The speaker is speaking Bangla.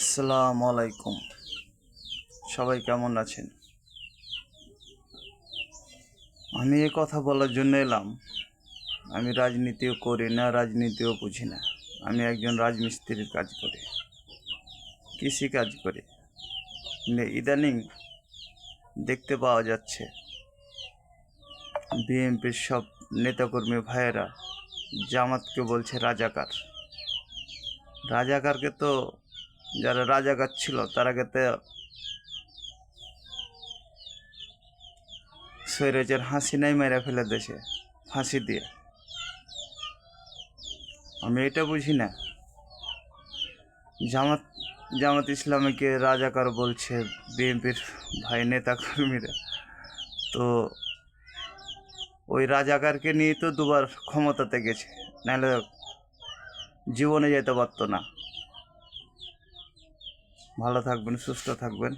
আসসালামু আলাইকুম। সবাই কেমন আছেন? আমি এ কথা বলার জন্য এলাম, আমি রাজনীতিও করি না, রাজনীতিও বুঝি না। আমি একজন রাজমিস্ত্রির কাজ করি, কৃষি কাজ করি। কিন্তু ইদানিং দেখতে পাওয়া যাচ্ছে বিএনপির সব নেতাকর্মী ভাইয়েরা জামাতকে বলছে রাজাকার। রাজাকারকে তো, যারা রাজাকার ছিল তারাকে তো স্বৈরাচার হাসিনাই মেরে ফেলে দেশে ফাঁসি দিয়ে। আমি এটা বুঝি না, জামাত জামাত ইসলামীকে রাজাকার বলছে বিএনপির ভাই নেতা কর্মীরা। তো ওই রাজাকারকে নিয়ে তো দুবার ক্ষমতাতে গেছে, নাহলে জীবনে যেতে পারতো না। ভালো থাকবেন, সুস্থ থাকবেন।